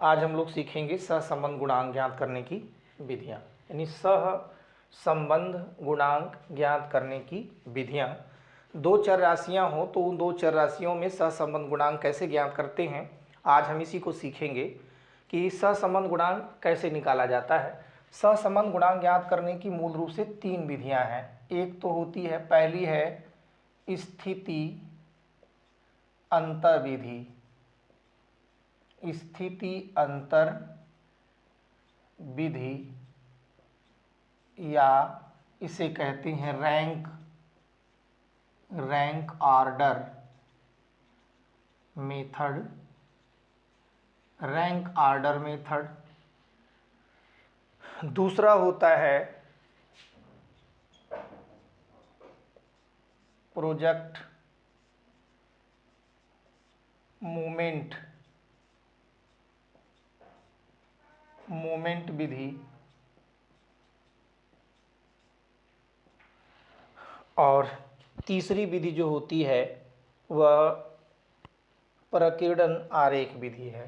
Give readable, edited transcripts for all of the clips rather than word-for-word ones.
आज हम लोग सीखेंगे सहसंबंध गुणांक ज्ञात करने की विधियाँ, यानी सहसंबंध गुणांक ज्ञात करने की विधियाँ। दो चर राशियाँ हो तो उन दो चर राशियों में सहसंबंध गुणांक कैसे ज्ञात करते हैं, आज हम इसी को सीखेंगे कि सहसंबंध गुणांक कैसे निकाला जाता है। सहसंबंध गुणांक ज्ञात करने की मूल रूप से तीन विधियाँ हैं। एक तो होती है, पहली है स्थिति अंतर विधि, स्थिति अंतर विधि या इसे कहते हैं rank order method, rank order method. दूसरा होता है प्रोजेक्ट मोमेंट विधि और तीसरी विधि जो होती है वह प्रकीर्णन आरेख विधि है।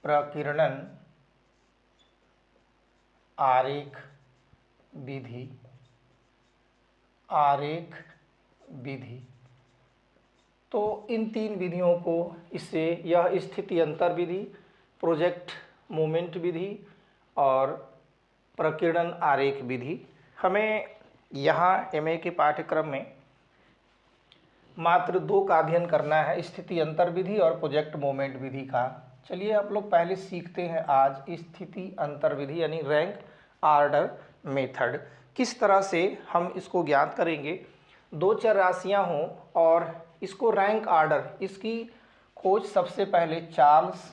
प्रकीर्णन आरेख विधि। तो इन तीन विधियों को, इससे यह स्थिति अंतर विधि, प्रोजेक्ट मोमेंट विधि और प्रकीर्णन आरेख विधि, हमें यहाँ एमए के पाठ्यक्रम में मात्र दो का अध्ययन करना है, स्थिति अंतर विधि और प्रोजेक्ट मोमेंट विधि का। चलिए आप लोग पहले सीखते हैं आज स्थिति अंतर विधि यानी रैंक ऑर्डर मेथड। किस तरह से हम इसको ज्ञात करेंगे। दो चर राशियां हों और इसको रैंक ऑर्डर, इसकी खोज सबसे पहले चार्ल्स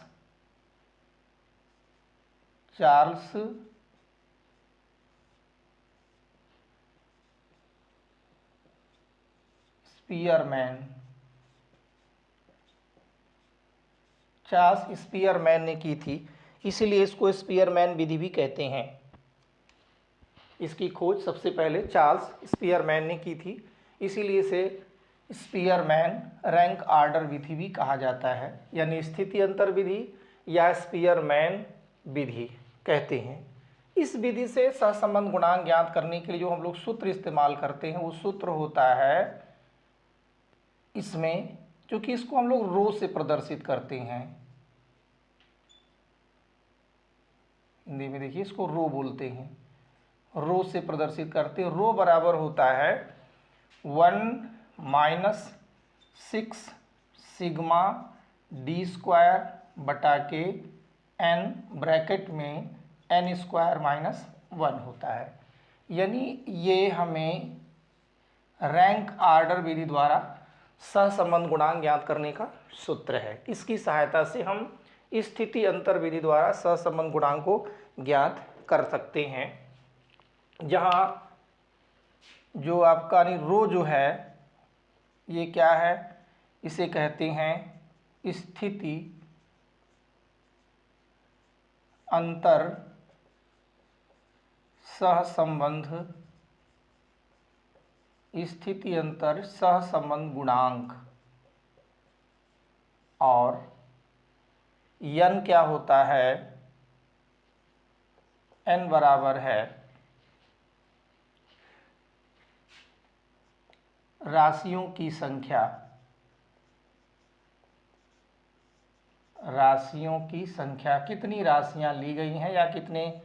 स्पीयरमैन ने की थी, इसीलिए इसको स्पीयरमैन विधि भी कहते हैं। इसकी खोज सबसे पहले चार्ल्स स्पीयरमैन ने की थी, इसीलिए इसे स्पीयरमैन रैंक ऑर्डर विधि भी कहा जाता है, यानी स्थिति अंतर विधि या स्पीयरमैन विधि कहते हैं। इस विधि से सहसंबंध गुणांक ज्ञात करने के लिए जो हम लोग सूत्र इस्तेमाल करते हैं वो सूत्र होता है इसमें, क्योंकि इसको हम लोग रो से प्रदर्शित करते हैं। हिंदी में देखिए इसको रो बोलते हैं, रो से प्रदर्शित करते हैं। रो बराबर होता है 1 - 6 सिग्मा डी स्क्वायर बटा के n, ब्रैकेट में n स्क्वायर माइनस 1 होता है। यानी ये हमें रैंक ऑर्डर विधि द्वारा सहसंबंध गुणांक ज्ञात करने का सूत्र है। इसकी सहायता से हम स्थिति अंतर विधि द्वारा सहसंबंध गुणांक को ज्ञात कर सकते हैं। जहाँ जो आपका रो जो है ये क्या है, इसे कहते हैं स्थिति अंतर सहसंबंध, स्थिति अंतर सहसंबंध गुणांक। और n क्या होता है, n बराबर है राशियों की संख्या, कितनी राशियां ली गई हैं या कितने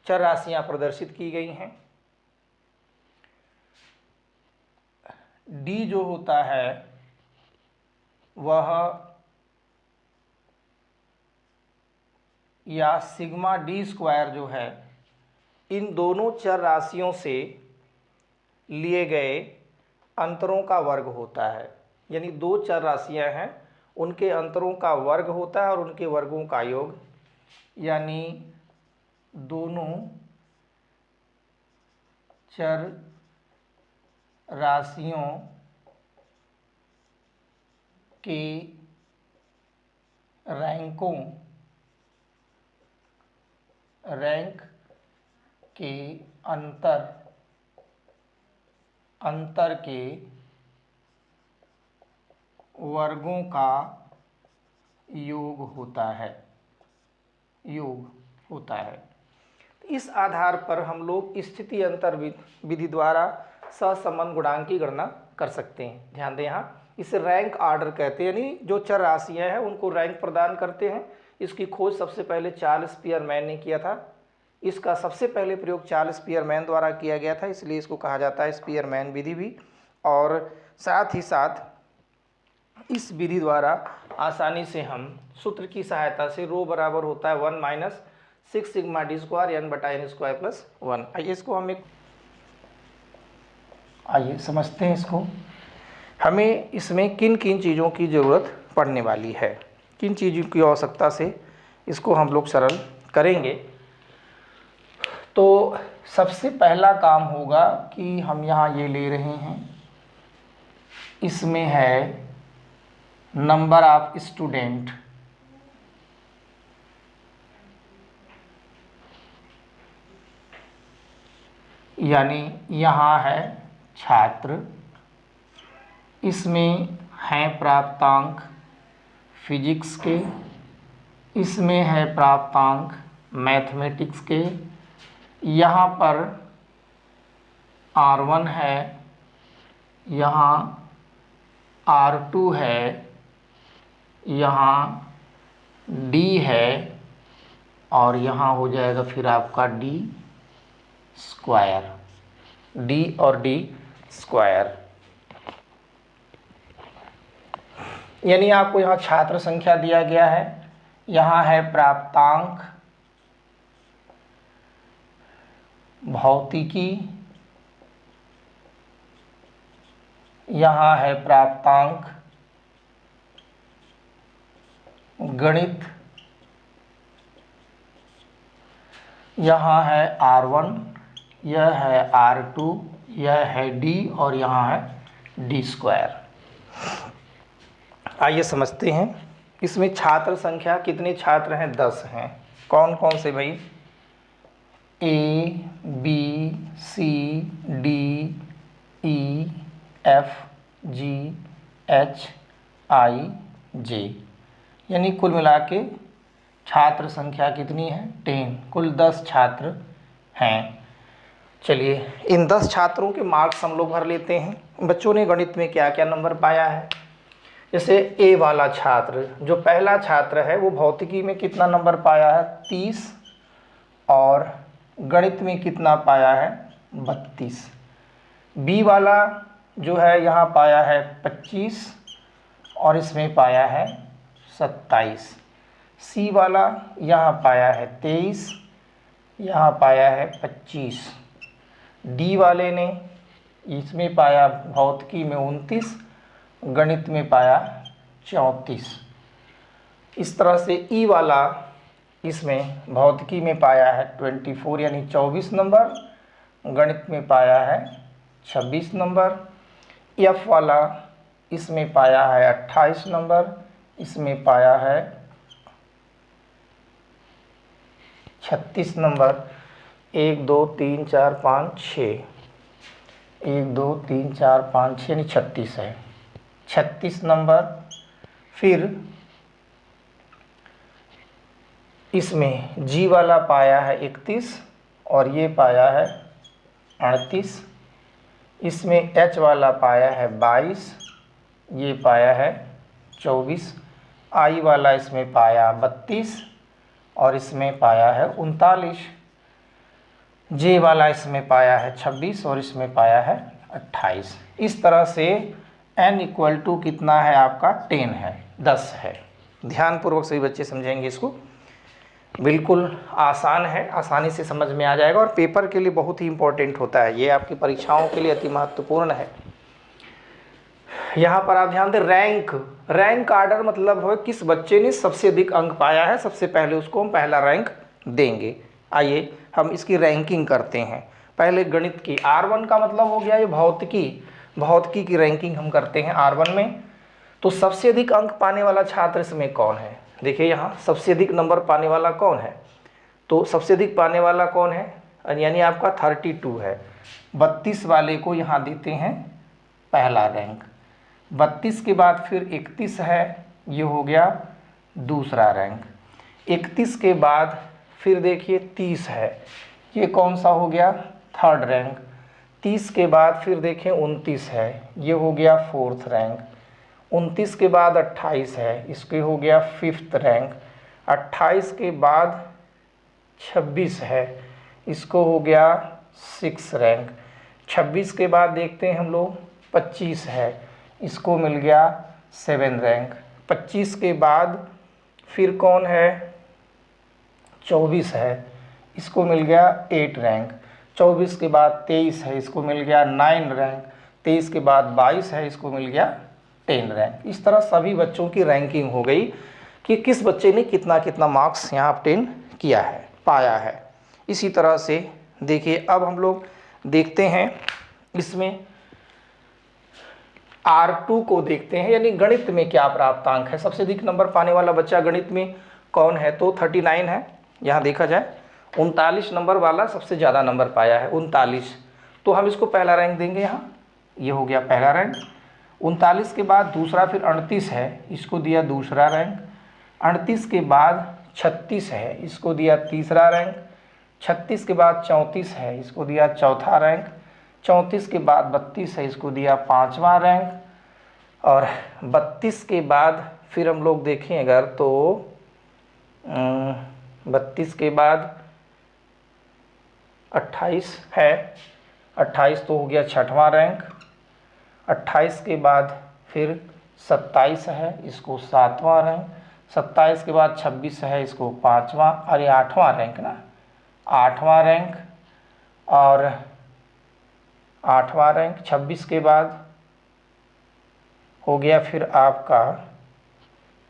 चर राशियां प्रदर्शित की गई हैं। d जो होता है वह या सिग्मा डी स्क्वायर जो है इन दोनों चर राशियों से लिए गए अंतरों का वर्ग होता है। यानी दो चर राशियां हैं, उनके अंतरों का वर्ग होता है और उनके वर्गों का योग, यानी दोनों चर राशियों के रैंक के अंतर के वर्गों का योग होता है, योग होता है। इस आधार पर हम लोग स्थिति अंतर विधि द्वारा सहसंबंध गुणांक की गणना कर सकते हैं। ध्यान दें, यहाँ इसे रैंक आर्डर कहते हैं, यानी जो चर राशियां हैं उनको रैंक प्रदान करते हैं। इसकी खोज सबसे पहले चार्ल्स स्पीयरमैन ने किया था। इसका सबसे पहले प्रयोग चार्ल्स स्पीयरमैन द्वारा किया गया था, इसलिए इसको कहा जाता है स्पीयरमैन विधि भी। और साथ ही साथ इस विधि द्वारा आसानी से हम सूत्र की सहायता से रो बराबर होता है 1 minus 6 sigma D square N बटा एन स्क्वायर प्लस 1। आइए इसको हम आइए समझते हैं इसको। हमें इसमें किन किन चीज़ों की ज़रूरत पड़ने वाली है, किन चीज़ों की आवश्यकता से इसको हम लोग सरल करेंगे। तो सबसे पहला काम होगा कि हम यहाँ ये ले रहे हैं, इसमें है नंबर ऑफ स्टूडेंट, यानी यहाँ है छात्र, इसमें हैं प्राप्तांक फिजिक्स के, इसमें है प्राप्तांक मैथमेटिक्स के, यहाँ पर R1 है, यहाँ R2 है, यहाँ D है, और यहाँ हो जाएगा फिर आपका D स्क्वायर, D और D स्क्वायर। यानी आपको यहाँ छात्र संख्या दिया गया है, यहाँ है प्राप्तांक भौतिकी, यहाँ है प्राप्तांक गणित, यहाँ है R1, यह है R2, यह है D और यहाँ है D स्क्वायर। आइए समझते हैं इसमें छात्र संख्या कितने छात्र हैं, 10 हैं। कौन कौन से भाई, A B C D E F G H I J, यानी कुल मिला के छात्र संख्या कितनी है, 10, कुल 10 छात्र हैं। चलिए इन 10 छात्रों के मार्क्स हम लोग भर लेते हैं। बच्चों ने गणित में क्या क्या नंबर पाया है। जैसे ए वाला छात्र, जो पहला छात्र है, वो भौतिकी में कितना नंबर पाया है, 30, और गणित में कितना पाया है, 32। बी वाला जो है यहाँ पाया है 25 और इसमें पाया है 27। सी वाला यहाँ पाया है 23, यहाँ पाया है 25। डी वाले ने इसमें पाया भौतिकी में 29, गणित में पाया 34। इस तरह से ई वाला इसमें भौतिकी में पाया है 24 यानी 24 नंबर, गणित में पाया है 26 नंबर। एफ वाला इसमें पाया है 28 नंबर, इसमें पाया है 36 नंबर। 1 2 3 4 5 6, 1 2 3 4 5 6 यानी 36 है, 36 नंबर। फिर इसमें जी वाला पाया है 31 और ये पाया है 38। इसमें एच वाला पाया है 22, ये पाया है 24। आई वाला इसमें पाया 32 और इसमें पाया है 39। जे वाला इसमें पाया है 26 और इसमें पाया है 28। इस तरह से n इक्वल टू कितना है आपका, 10 है, 10 है। ध्यानपूर्वक सभी बच्चे समझेंगे इसको, बिल्कुल आसान है, आसानी से समझ में आ जाएगा और पेपर के लिए बहुत ही इम्पोर्टेंट होता है, ये आपकी परीक्षाओं के लिए अति महत्वपूर्ण है। यहाँ पर आप ध्यान दें, रैंक आर्डर मतलब है किस बच्चे ने सबसे अधिक अंक पाया है, सबसे पहले उसको हम पहला रैंक देंगे। आइए हम इसकी रैंकिंग करते हैं। पहले गणित की, R1 का मतलब हो गया ये भौतिकी की रैंकिंग हम करते हैं R1 में। तो सबसे अधिक अंक पाने वाला छात्र इसमें कौन है, देखिए यहाँ सबसे अधिक नंबर पाने वाला कौन है, तो सबसे अधिक पाने वाला कौन है, यानी आपका 32 है। 32 वाले को यहाँ देते हैं पहला रैंक। 32 के बाद फिर 31 है, ये हो गया दूसरा रैंक। 31 के बाद फिर देखिए 30 है, ये कौन सा हो गया, थर्ड रैंक। 30 के बाद फिर देखें 29 है, ये हो गया फोर्थ रैंक। 29 के बाद 28 है, इसके हो गया फिफ्थ रैंक। 28 के बाद 26 है, इसको हो गया सिक्स रैंक। 26 के बाद देखते हैं हम लोग 25 है, इसको मिल गया सेवन रैंक। 25 के बाद फिर कौन है, 24 है, इसको मिल गया 8 रैंक। 24 के बाद 23 है, इसको मिल गया 9 रैंक। 23 के बाद 22 है, इसको मिल गया 10 रैंक। इस तरह सभी बच्चों की रैंकिंग हो गई कि किस बच्चे ने कितना कितना मार्क्स यहाँ ऑब्टेन किया है, पाया है। इसी तरह से देखिए अब हम लोग देखते हैं इसमें R2 को देखते हैं, यानी गणित में क्या प्राप्तांक है। सबसे अधिक नंबर पाने वाला बच्चा गणित में कौन है, तो 39 है। यहाँ देखा जाए 39 नंबर वाला सबसे ज़्यादा नंबर पाया है, 39। तो हम इसको पहला रैंक देंगे, यहाँ ये हो गया पहला रैंक। 39 के बाद दूसरा फिर 38 है, इसको दिया दूसरा रैंक। 38 के बाद 36 है, इसको दिया तीसरा रैंक। 36 के बाद 34 है, इसको दिया चौथा रैंक। 34 के बाद 32 है, इसको दिया पाँचवा रैंक। और 32 के बाद फिर हम लोग देखें अगर तो 32 के बाद 28 है, 28 तो हो गया छठवां रैंक। 28 के बाद फिर 27 है, इसको सातवां रैंक। 27 के बाद 26 है, इसको पाँचवां, अरे आठवां रैंक ना, आठवां रैंक। और आठवां रैंक 26 के बाद हो गया फिर आपका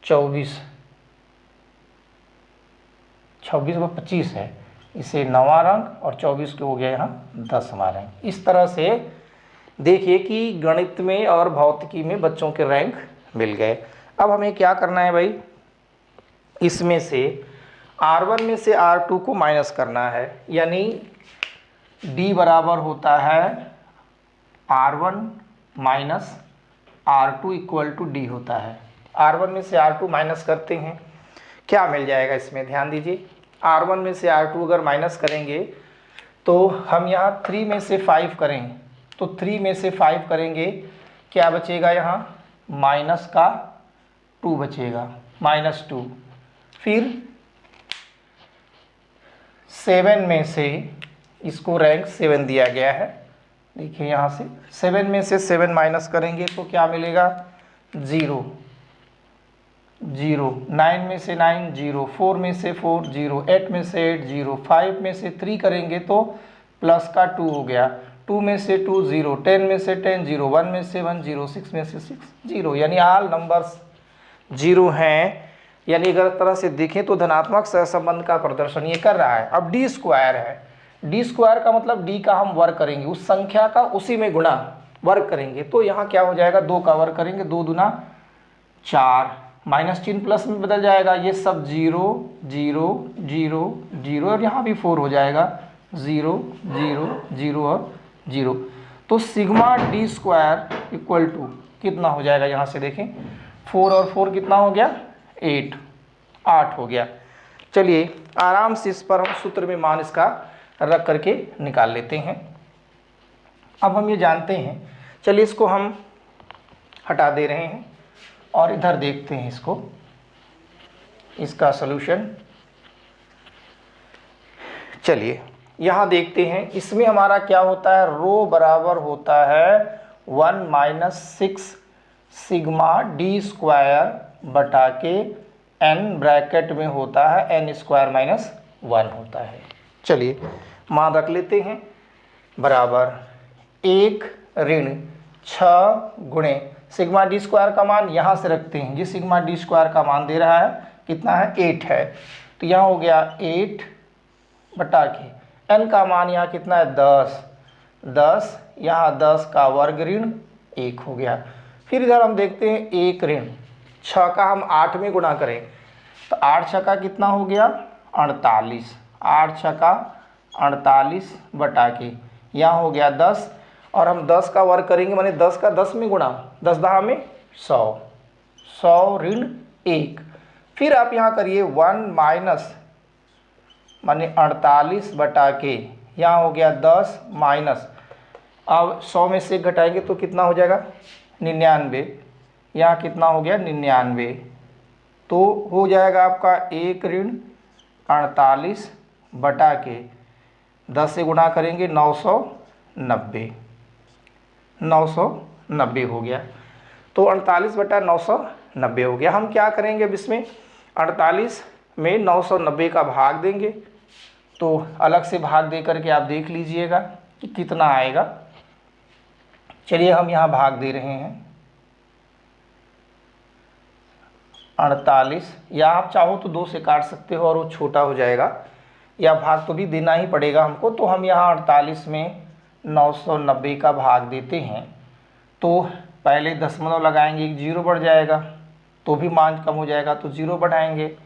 24, 26 व 25 है, इसे 9वां रैंक। और 24 के हो गया यहाँ 10वां रैंक। इस तरह से देखिए कि गणित में और भौतिकी में बच्चों के रैंक मिल गए। अब हमें क्या करना है भाई, इसमें से R1 में से R2 को माइनस करना है, यानी D बराबर होता है R1 minus R2 equal to D होता है। R1 में से R2 माइनस करते हैं, क्या मिल जाएगा इसमें, ध्यान दीजिए। R1 में से R2 अगर माइनस करेंगे तो हम यहाँ 3 में से 5 करें, तो 3 में से 5 करेंगे, क्या बचेगा यहाँ, माइनस का 2 बचेगा, -2। फिर 7 में से, इसको रैंक 7 दिया गया है, देखिए यहाँ से 7 में से 7 माइनस करेंगे तो क्या मिलेगा, 0, 0। 9 में से 9 0, 4 में से 4 0, 8 में से 8 0, 5 में से 3 करेंगे तो प्लस का 2 हो गया, 2 में से 2 0, 10 में से 10 0, 1 में से 1 0, 6 में से 6 0, यानी ऑल नंबर्स 0 हैं। यानी अगर तरह से देखें तो धनात्मक सहसंबंध का प्रदर्शन ये कर रहा है। अब D स्क्वायर है, D स्क्वायर का मतलब D का हम वर्ग करेंगे, उस संख्या का उसी में गुणा वर्ग करेंगे, तो यहाँ क्या हो जाएगा, 2 का वर्ग करेंगे, 2 दूना 4, माइनस चिन्ह प्लस में बदल जाएगा, ये सब 0 0 0 0, और यहाँ भी 4 हो जाएगा, 0 0 0 और 0। तो sigma D square equal to कितना हो जाएगा, यहाँ से देखें 4 और 4 कितना हो गया, 8 हो गया। चलिए आराम से इस पर हम सूत्र में मान इसका रख करके निकाल लेते हैं। अब हम ये जानते हैं, चलिए इसको हम हटा दे रहे हैं और इधर देखते हैं इसको, इसका सॉल्यूशन। चलिए यहाँ देखते हैं, इसमें हमारा क्या होता है, रो बराबर होता है 1 माइनस 6 सिग्मा D स्क्वायर बटा के n ब्रैकेट में होता है n स्क्वायर माइनस 1 होता है। चलिए मान रख लेते हैं, बराबर 1 ऋण 6 गुणे सिग्मा D स्क्वायर का मान यहाँ से रखते हैं, ये सिग्मा D स्क्वायर का मान दे रहा है कितना है, 8 है, तो यहाँ हो गया 8 बटा के n का मान यहाँ कितना है, 10, यहाँ 10 का वर्ग ऋण 1 हो गया। फिर इधर हम देखते हैं 1 ऋण 6 का हम 8 में गुणा करें तो 8 6 का कितना हो गया, 48, 8 6 का 48 बटा के यहाँ हो गया 10, और हम 10 का वर्ग करेंगे, माने 10 का 10 में गुणा, 10 10 में 100, 100 ऋण 1, फिर आप यहाँ करिए 1 माइनस माने 48 बटा के, यहाँ हो गया 10 माइनस, अब 100 में से घटाएंगे तो कितना हो जाएगा 99, यहाँ कितना हो गया 99, तो हो जाएगा आपका 1 ऋण 48 बटा के 10 से गुणा करेंगे 990, 990 हो गया। तो 48 बटा 990 हो गया। हम क्या करेंगे अब इसमें 48 में 990 का भाग देंगे, तो अलग से भाग दे करके आप देख लीजिएगा कि कितना आएगा। चलिए हम यहाँ भाग दे रहे हैं 48, या आप चाहो तो 2 से काट सकते हो और वो छोटा हो जाएगा, या भाग तो भी देना ही पड़ेगा हमको। तो हम यहाँ 48 में 990 का भाग देते हैं, तो पहले दशमलव लगाएंगे, एक जीरो बढ़ जाएगा तो भी मान कम हो जाएगा, तो जीरो बढ़ाएंगे,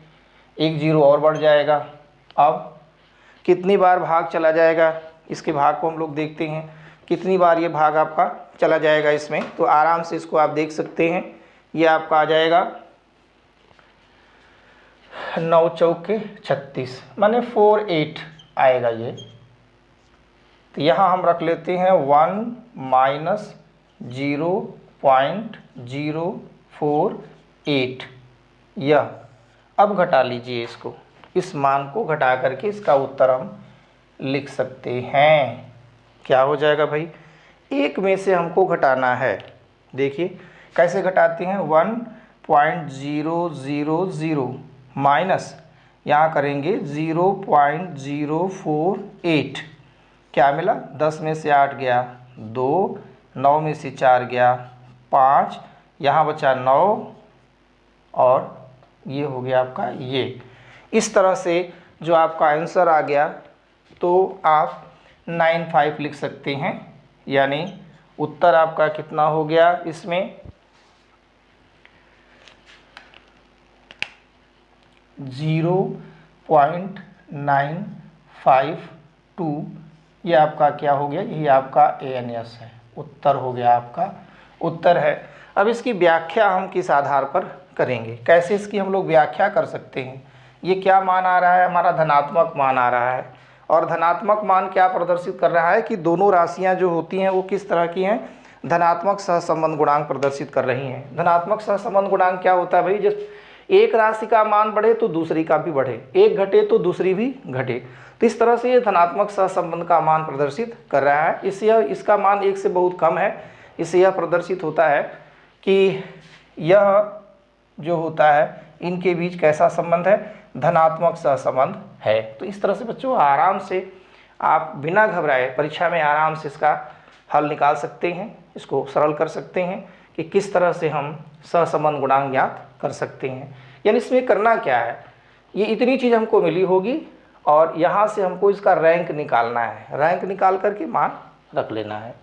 एक जीरो और बढ़ जाएगा। अब कितनी बार भाग चला जाएगा, इसके भाग को हम लोग देखते हैं कितनी बार ये भाग आपका चला जाएगा इसमें। तो आराम से इसको आप देख सकते हैं, ये आपका आ जाएगा 9 चौके 36 माने 48 आएगा ये। तो यहाँ हम रख लेते हैं 1 माइनस 0.048 यह। अब घटा लीजिए इसको, इस मान को घटा करके इसका उत्तर हम लिख सकते हैं। क्या हो जाएगा भाई, एक में से हमको घटाना है। देखिए कैसे घटाते हैं, 1.000 माइनस यहाँ करेंगे 0.048, क्या मिला 10 में से 8 गया 2, 9 में से 4 गया 5, यहाँ बचा 9 और ये हो गया आपका ये। इस तरह से जो आपका आंसर आ गया तो आप 95 लिख सकते हैं, यानी उत्तर आपका कितना हो गया इसमें 0.952। ये आपका क्या हो गया, ये आपका ANS है, उत्तर हो गया आपका उत्तर है। अब इसकी व्याख्या हम किस आधार पर करेंगे, कैसे इसकी हम लोग व्याख्या कर सकते हैं। ये क्या मान आ रहा है, हमारा धनात्मक मान आ रहा है, और धनात्मक मान क्या प्रदर्शित कर रहा है कि दोनों राशियां जो होती हैं वो किस तरह की हैं, धनात्मक सहसंबंध गुणांक प्रदर्शित कर रही हैं। धनात्मक सहसंबंध गुणांक क्या होता है भाई, जब एक राशि का मान बढ़े तो दूसरी का भी बढ़े, एक घटे तो दूसरी भी घटे, तो इस तरह से ये धनात्मक सहसंबंध का मान प्रदर्शित कर रहा है। इसका मान 1 से बहुत कम है, इससे यह प्रदर्शित होता है कि यह जो होता है इनके बीच कैसा संबंध है, धनात्मक सहसंबंध है। तो इस तरह से बच्चों आराम से आप बिना घबराए परीक्षा में आराम से इसका हल निकाल सकते हैं, इसको सरल कर सकते हैं कि किस तरह से हम सहसंबंध गुणांक ज्ञात कर सकते हैं। यानी इसमें करना क्या है, ये इतनी चीज़ हमको मिली होगी और यहाँ से हमको इसका रैंक निकालना है, रैंक निकाल करके मान रख लेना है।